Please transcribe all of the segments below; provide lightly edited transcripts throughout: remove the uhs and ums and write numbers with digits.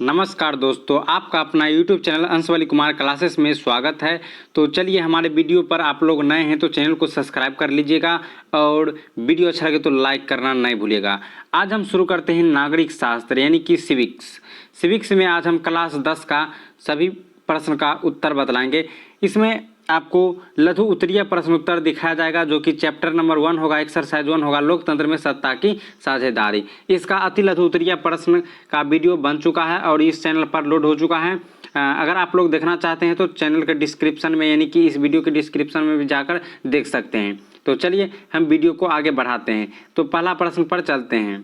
नमस्कार दोस्तों, आपका अपना YouTube चैनल अंशवली कुमार क्लासेस में स्वागत है। तो चलिए, हमारे वीडियो पर आप लोग नए हैं तो चैनल को सब्सक्राइब कर लीजिएगा और वीडियो अच्छा लगे तो लाइक करना नहीं भूलिएगा। आज हम शुरू करते हैं नागरिक शास्त्र यानी कि सिविक्स में आज हम क्लास 10 का सभी प्रश्न का उत्तर बतलाएंगे। इसमें आपको लघु उत्तरीय प्रश्न उत्तर दिखाया जाएगा जो कि चैप्टर नंबर 1 होगा, एक्सरसाइज 1 होगा, लोकतंत्र में सत्ता की साझेदारी। इसका अति लघु उत्तरीय प्रश्न का वीडियो बन चुका है और इस चैनल पर लोड हो चुका है। अगर आप लोग देखना चाहते हैं तो चैनल के डिस्क्रिप्शन में यानी कि इस वीडियो के डिस्क्रिप्शन में भी जाकर देख सकते हैं। तो चलिए हम वीडियो को आगे बढ़ाते हैं। तो पहला प्रश्न पर चलते हैं।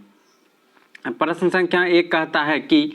प्रश्न संख्या 1 कहता है कि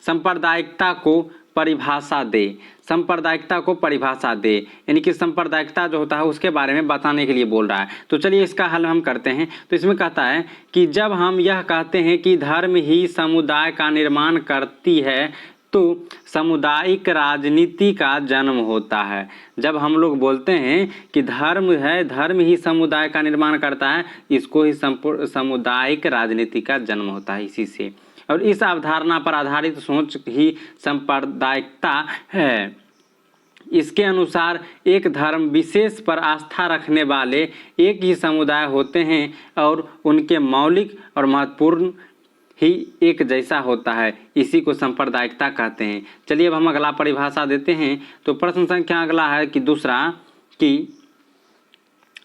सांप्रदायिकता को परिभाषा दे। सांप्रदायिकता को परिभाषा दे यानी कि सांप्रदायिकता जो होता है उसके बारे में बताने के लिए बोल रहा है। तो चलिए इसका हल हम करते हैं। तो इसमें कहता है कि जब हम यह कहते हैं कि धर्म ही समुदाय का निर्माण करती है तो सामुदायिक राजनीति का जन्म होता है। जब हम लोग बोलते हैं कि धर्म ही समुदाय का निर्माण करता है, इसको ही सामुदायिक राजनीति का जन्म होता है इसी से। और इस अवधारणा पर आधारित सोच ही सांप्रदायिकता है। इसके अनुसार एक धर्म विशेष पर आस्था रखने वाले एक ही समुदाय होते हैं और उनके मौलिक और महत्वपूर्ण ही एक जैसा होता है। इसी को सांप्रदायिकता कहते हैं। चलिए अब हम अगला परिभाषा देते हैं। तो प्रश्न संख्या अगला है कि दूसरा कि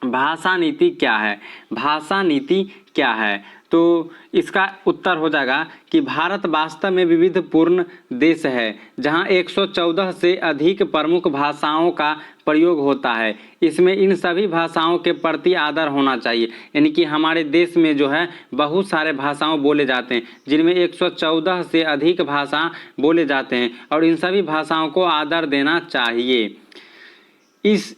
भाषा नीति क्या है। भाषा नीति क्या है? तो इसका उत्तर हो जाएगा कि भारत वास्तव में विविधपूर्ण देश है जहां 114 से अधिक प्रमुख भाषाओं का प्रयोग होता है। इसमें इन सभी भाषाओं के प्रति आदर होना चाहिए। यानी कि हमारे देश में जो है बहुत सारे भाषाओं बोले जाते हैं जिनमें 114 से अधिक भाषा बोले जाते हैं और इन सभी भाषाओं को आदर देना चाहिए।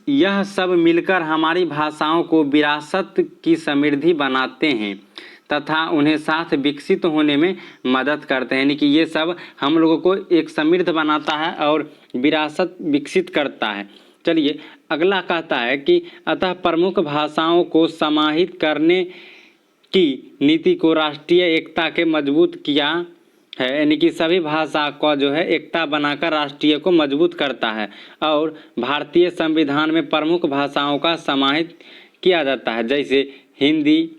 यह सब मिलकर हमारी भाषाओं को विरासत की समृद्धि बनाते हैं तथा उन्हें साथ विकसित होने में मदद करते हैं। यानी कि ये सब हम लोगों को एक समृद्ध बनाता है और विरासत विकसित करता है। चलिए अगला कहता है कि अतः प्रमुख भाषाओं को समाहित करने की नीति को राष्ट्रीय एकता के मजबूत किया है। यानी कि सभी भाषा का जो है एकता बनाकर राष्ट्रीय को मजबूत करता है और भारतीय संविधान में प्रमुख भाषाओं का समाहित किया जाता है जैसे हिंदी,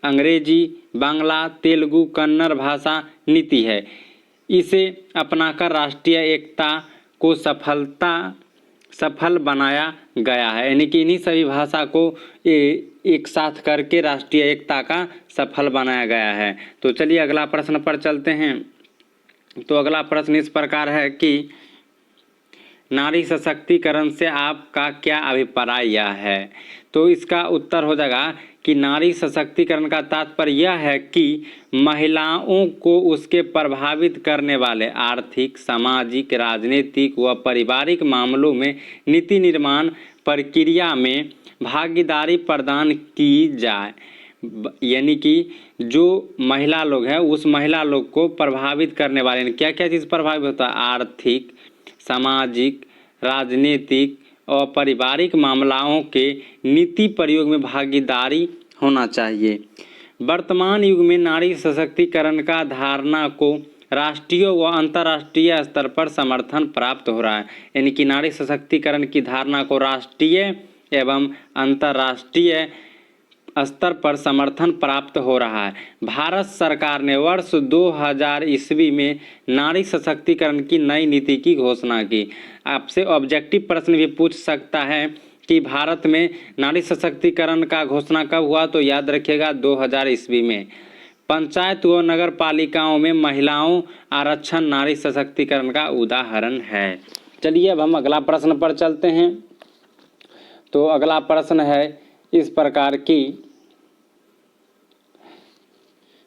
अंग्रेजी, बांग्ला, तेलुगु, कन्नड़ भाषा नीति है। इसे अपनाकर राष्ट्रीय एकता को सफल बनाया गया है। यानी कि इन्हीं सभी भाषा को एक साथ करके राष्ट्रीय एकता का सफल बनाया गया है। तो चलिए अगला प्रश्न पर चलते हैं। तो अगला प्रश्न इस प्रकार है कि नारी सशक्तिकरण से आपका क्या अभिप्राय है। तो इसका उत्तर हो जाएगा कि नारी सशक्तिकरण का तात्पर्य यह है कि महिलाओं को उसके प्रभावित करने वाले आर्थिक, सामाजिक, राजनीतिक व पारिवारिक मामलों में नीति निर्माण प्रक्रिया में भागीदारी प्रदान की जाए। यानी कि जो महिला लोग हैं उस महिला लोग को प्रभावित करने वाले क्या क्या चीज़ प्रभावित होता है? आर्थिक, सामाजिक, राजनीतिक और पारिवारिक मामलों के नीति प्रयोग में भागीदारी होना चाहिए। वर्तमान युग में नारी सशक्तिकरण का धारणा को राष्ट्रीय व अंतर्राष्ट्रीय स्तर पर समर्थन प्राप्त हो रहा है। यानी कि नारी सशक्तिकरण की धारणा को राष्ट्रीय एवं अंतर्राष्ट्रीय स्तर पर समर्थन प्राप्त हो रहा है। भारत सरकार ने वर्ष 2000 ईस्वी में नारी सशक्तिकरण की नई नीति की घोषणा की। आपसे ऑब्जेक्टिव प्रश्न भी पूछ सकता है कि भारत में नारी सशक्तिकरण का घोषणा कब हुआ, तो याद रखिएगा 2000 ईस्वी में। पंचायत व नगर पालिकाओं में महिलाओं आरक्षण नारी सशक्तिकरण का उदाहरण है। चलिए अब हम अगला प्रश्न पर चलते हैं। तो अगला प्रश्न है इस प्रकार की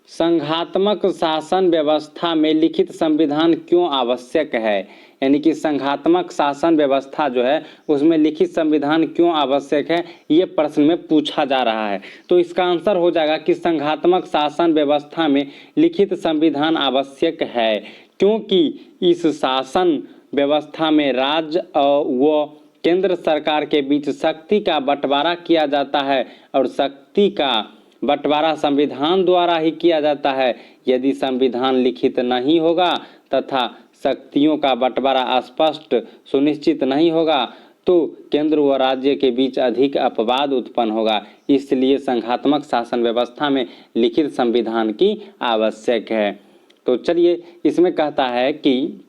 संघात्मक शासन व्यवस्था में लिखित संविधान क्यों आवश्यक है। यानी कि संघात्मक शासन व्यवस्था जो है उसमें लिखित संविधान क्यों आवश्यक है, ये प्रश्न में पूछा जा रहा है। तो इसका आंसर हो जाएगा कि संघात्मक शासन व्यवस्था में लिखित संविधान आवश्यक है क्योंकि इस शासन व्यवस्था में राज्य व केंद्र सरकार के बीच शक्ति का बंटवारा किया जाता है और शक्ति का बंटवारा संविधान द्वारा ही किया जाता है। यदि संविधान लिखित नहीं होगा तथा शक्तियों का बंटवारा स्पष्ट सुनिश्चित नहीं होगा तो केंद्र व राज्य के बीच अधिक अपवाद उत्पन्न होगा। इसलिए संघात्मक शासन व्यवस्था में लिखित संविधान की आवश्यक है। तो चलिए इसमें कहता है कि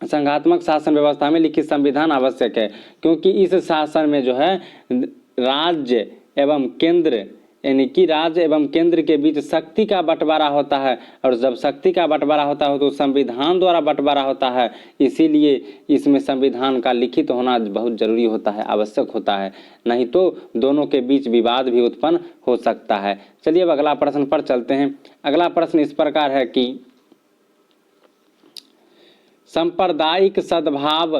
संघात्मक शासन व्यवस्था में लिखित संविधान आवश्यक है, क्योंकि इस शासन में जो है राज्य एवं केंद्र यानी कि राज्य एवं केंद्र के बीच शक्ति का बंटवारा होता है, और जब शक्ति का बंटवारा होता है तो संविधान द्वारा बंटवारा होता है। इसीलिए इसमें संविधान का लिखित होना बहुत जरूरी होता है, आवश्यक होता है, नहीं तो दोनों के बीच विवाद भी उत्पन्न हो सकता है। चलिए अब अगला प्रश्न पर चलते हैं। अगला प्रश्न इस प्रकार है कि सांप्रदायिक सद्भाव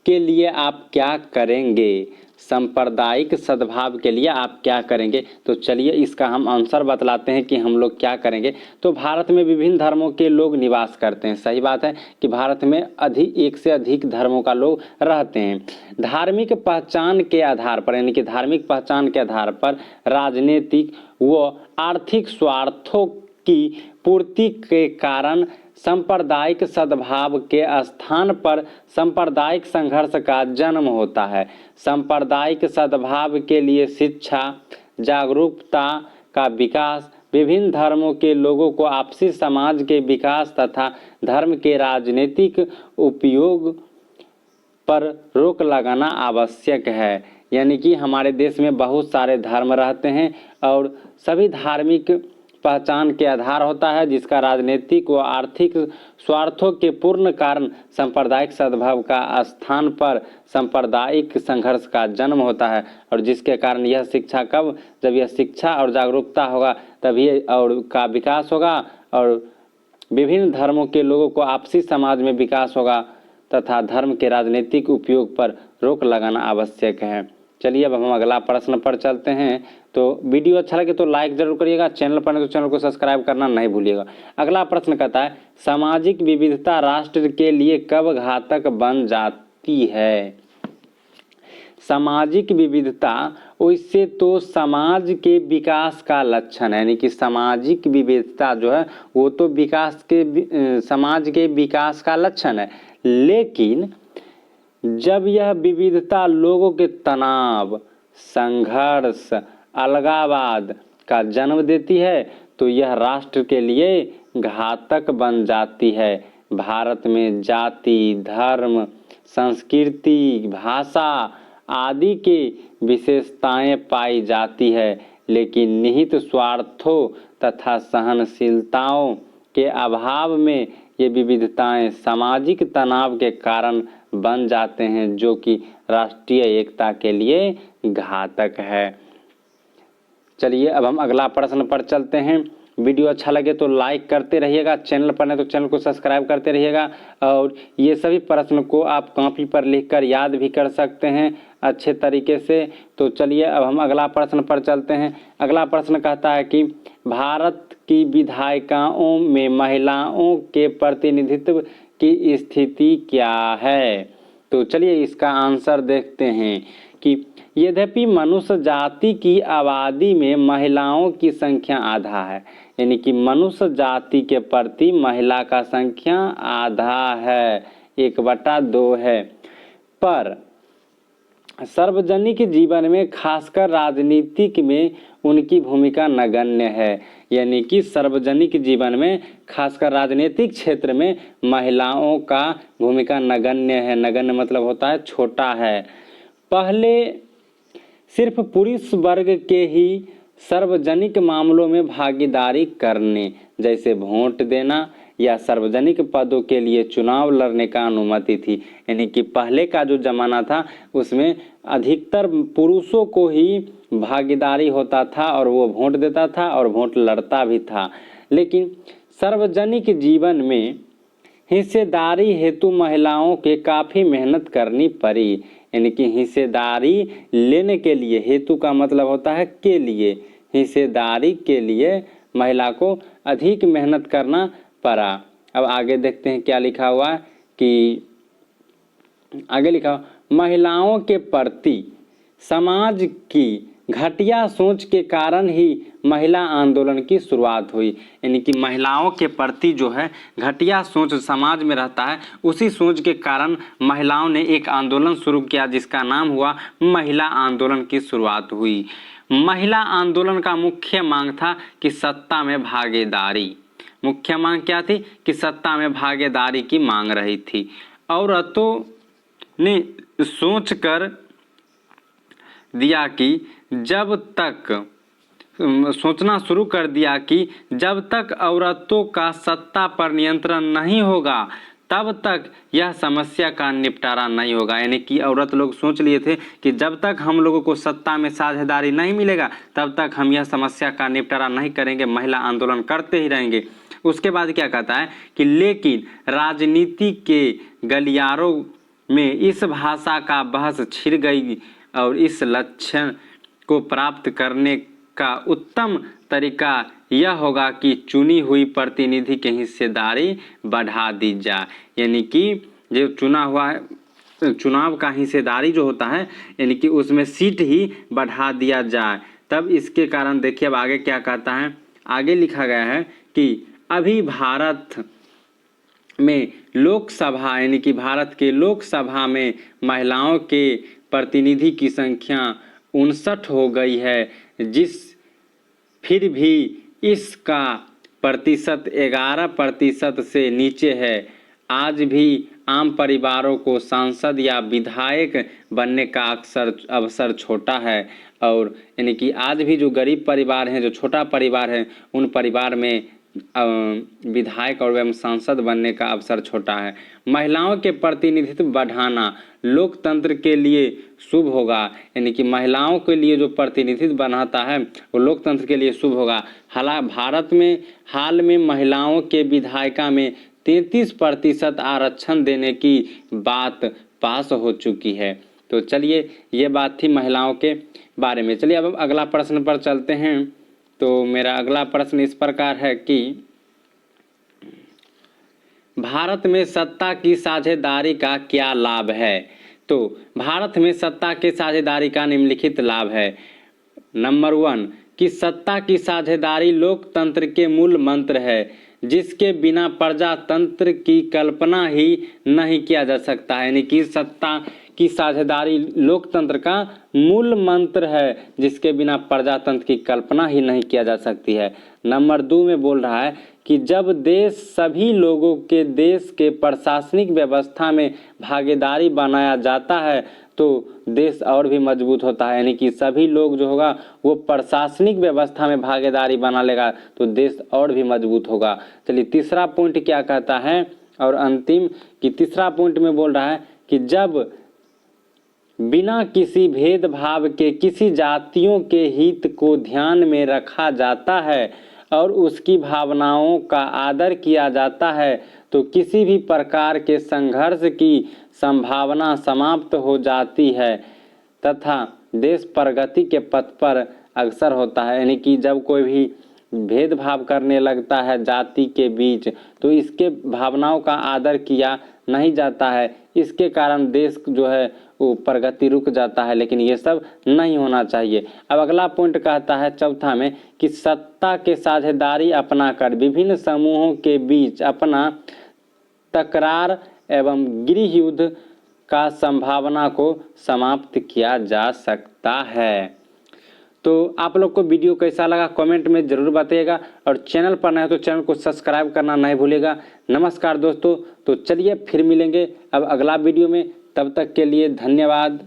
के लिए आप क्या करेंगे? सांप्रदायिक सद्भाव के लिए आप क्या करेंगे? तो चलिए इसका हम आंसर बतलाते हैं कि हम लोग क्या करेंगे। तो भारत में विभिन्न धर्मों के लोग निवास करते हैं। सही बात है कि भारत में एक से अधिक धर्मों का लोग रहते हैं। धार्मिक पहचान के आधार पर यानी कि धार्मिक पहचान के आधार पर राजनीतिक व आर्थिक स्वार्थों की पूर्ति के कारण सांप्रदायिक सद्भाव के स्थान पर सांप्रदायिक संघर्ष का जन्म होता है। सांप्रदायिक सद्भाव के लिए शिक्षा, जागरूकता का विकास, विभिन्न धर्मों के लोगों को आपसी समाज के विकास तथा धर्म के राजनीतिक उपयोग पर रोक लगाना आवश्यक है। यानी कि हमारे देश में बहुत सारे धर्म रहते हैं और सभी धार्मिक पहचान के आधार होता है, जिसका राजनीतिक व आर्थिक स्वार्थों के पूर्ण कारण सांप्रदायिक सद्भाव का स्थान पर सांप्रदायिक संघर्ष का जन्म होता है। और जिसके कारण यह शिक्षा जब यह शिक्षा और जागरूकता होगा तभी और का विकास होगा और विभिन्न धर्मों के लोगों को आपसी समाज में विकास होगा तथा धर्म के राजनीतिक उपयोग पर रोक लगाना आवश्यक है। चलिए अब हम अगला प्रश्न पर चलते हैं। तो वीडियो अच्छा लगे तो लाइक जरूर करिएगा, चैनल पर नहीं तो चैनल को सब्सक्राइब करना नहीं भूलिएगा। अगला प्रश्न कहता है सामाजिक विविधता राष्ट्र के लिए कब घातक बन जाती है? सामाजिक विविधता वैसे तो समाज के विकास का लक्षण है, यानी कि सामाजिक विविधता जो है वो तो समाज के विकास का लक्षण है। लेकिन जब यह विविधता लोगों के तनाव, संघर्ष, अलगाववाद का जन्म देती है तो यह राष्ट्र के लिए घातक बन जाती है। भारत में जाति, धर्म, संस्कृति, भाषा आदि के विशेषताएं पाई जाती है, लेकिन निहित स्वार्थों तथा सहनशीलताओं के अभाव में ये विविधताएं सामाजिक तनाव के कारण बन जाते हैं, जो कि राष्ट्रीय एकता के लिए घातक है। चलिए अब हम अगला प्रश्न पर चलते हैं। वीडियो अच्छा लगे तो लाइक करते रहिएगा, चैनल पर नहीं तो चैनल को सब्सक्राइब करते रहिएगा। और ये सभी प्रश्न को आप कॉपी पर लिखकर याद भी कर सकते हैं अच्छे तरीके से। तो चलिए अब हम अगला प्रश्न पर चलते हैं। अगला प्रश्न कहता है कि भारत की विधायिकाओं में महिलाओं के प्रतिनिधित्व की स्थिति क्या है? तो चलिए इसका आंसर देखते हैं कि यद्यपि मनुष्य जाति की आबादी में महिलाओं की संख्या आधा है, यानी कि मनुष्य जाति के प्रति महिला का संख्या आधा है, 1/2 है, पर सार्वजनिक जीवन में खासकर राजनीतिक में उनकी भूमिका नगण्य है। यानी कि सार्वजनिक जीवन में खासकर राजनीतिक क्षेत्र में महिलाओं का भूमिका नगण्य है। नगण्य मतलब होता है छोटा है। पहले सिर्फ पुरुष वर्ग के ही सार्वजनिक मामलों में भागीदारी करने, जैसे वोट देना या सार्वजनिक पदों के लिए चुनाव लड़ने का अनुमति थी। यानी कि पहले का जो जमाना था उसमें अधिकतर पुरुषों को ही भागीदारी होता था और वो वोट देता था और वोट लड़ता भी था। लेकिन सार्वजनिक जीवन में हिस्सेदारी हेतु महिलाओं के काफ़ी मेहनत करनी पड़ी। यानी कि हिस्सेदारी लेने के लिए, हेतु का मतलब होता है के लिए, हिस्सेदारी के लिए महिला को अधिक मेहनत करना पड़ा। अब आगे देखते हैं क्या लिखा हुआ है कि आगे लिखा महिलाओं के प्रति समाज की घटिया सोच के कारण ही महिला आंदोलन की शुरुआत हुई। यानी कि महिलाओं के प्रति जो है घटिया सोच समाज में रहता है, उसी सोच के कारण महिलाओं ने एक आंदोलन शुरू किया जिसका नाम हुआ महिला आंदोलन की शुरुआत हुई। महिला आंदोलन का मुख्य मांग था कि सत्ता में भागीदारी। मुख्य मांग क्या थी? कि सत्ता में भागीदारी की मांग रही थी। औरतों ने सोचकर दिया कि जब तक सोचना शुरू कर दिया कि जब तक औरतों का सत्ता पर नियंत्रण नहीं होगा तब तक यह समस्या का निपटारा नहीं होगा। यानी कि औरत लोग सोच लिए थे कि जब तक हम लोगों को सत्ता में साझेदारी नहीं मिलेगा तब तक हम यह समस्या का निपटारा नहीं करेंगे, महिला आंदोलन करते ही रहेंगे। उसके बाद क्या कहता है कि लेकिन राजनीति के गलियारों में इस भाषा का बहस छिड़ गई और इस लक्ष्य को प्राप्त करने का उत्तम तरीका यह होगा कि चुनी हुई प्रतिनिधि की हिस्सेदारी बढ़ा दी जाए। यानी कि जो चुना हुआ है चुनाव का हिस्सेदारी जो होता है यानी कि उसमें सीट ही बढ़ा दिया जाए। तब इसके कारण देखिए अब आगे क्या कहता है, आगे लिखा गया है कि अभी भारत में लोकसभा यानी कि भारत के लोकसभा में महिलाओं के प्रतिनिधि की संख्या 59 हो गई है, जिस फिर भी इसका प्रतिशत 11% से नीचे है। आज भी आम परिवारों को सांसद या विधायक बनने का अवसर छोटा है। और यानी कि आज भी जो गरीब परिवार हैं, जो छोटा परिवार है, उन परिवार में विधायक और एवं सांसद बनने का अवसर छोटा है। महिलाओं के प्रतिनिधित्व बढ़ाना लोकतंत्र के लिए शुभ होगा। यानी कि महिलाओं के लिए जो प्रतिनिधित्व बनाता है वो लोकतंत्र के लिए शुभ होगा। हालांकि भारत में हाल में महिलाओं के विधायिका में 33% आरक्षण देने की बात पास हो चुकी है। तो चलिए ये बात थी महिलाओं के बारे में। चलिए अब अगला प्रश्न पर चलते हैं। तो मेरा अगला प्रश्न इस प्रकार है कि भारत में सत्ता की साझेदारी का क्या लाभ है? तो भारत में सत्ता की साझेदारी का निम्नलिखित लाभ है। नंबर 1 कि सत्ता की साझेदारी लोकतंत्र के मूल मंत्र है, जिसके बिना प्रजातंत्र की कल्पना ही नहीं किया जा सकता है। यानी कि सत्ता की साझेदारी लोकतंत्र का मूल मंत्र है, जिसके बिना प्रजातंत्र की कल्पना ही नहीं किया जा सकती है। नंबर 2 में बोल रहा है कि जब देश सभी लोगों के देश के प्रशासनिक व्यवस्था में भागीदारी बनाया जाता है तो देश और भी मजबूत होता है। यानी कि सभी लोग जो होगा वो प्रशासनिक व्यवस्था में भागीदारी बना लेगा तो देश और भी मजबूत होगा। चलिए तीसरा पॉइंट क्या कहता है और अंतिम कि तीसरा पॉइंट में बोल रहा है कि जब बिना किसी भेदभाव के किसी जातियों के हित को ध्यान में रखा जाता है और उसकी भावनाओं का आदर किया जाता है तो किसी भी प्रकार के संघर्ष की संभावना समाप्त हो जाती है तथा देश प्रगति के पथ पर अग्रसर होता है। यानी कि जब कोई भी भेदभाव करने लगता है जाति के बीच तो इसके भावनाओं का आदर किया नहीं जाता है, इसके कारण देश जो है वो प्रगति रुक जाता है। लेकिन ये सब नहीं होना चाहिए। अब अगला पॉइंट कहता है चौथा में कि सत्ता के साझेदारी अपनाकर विभिन्न समूहों के बीच अपना तकरार एवं गृह युद्ध का संभावना को समाप्त किया जा सकता है। तो आप लोग को वीडियो कैसा लगा कमेंट में ज़रूर बताइएगा और चैनल पर नए हो तो चैनल को सब्सक्राइब करना नहीं भूलिएगा। नमस्कार दोस्तों, तो चलिए फिर मिलेंगे अब अगला वीडियो में। तब तक के लिए धन्यवाद।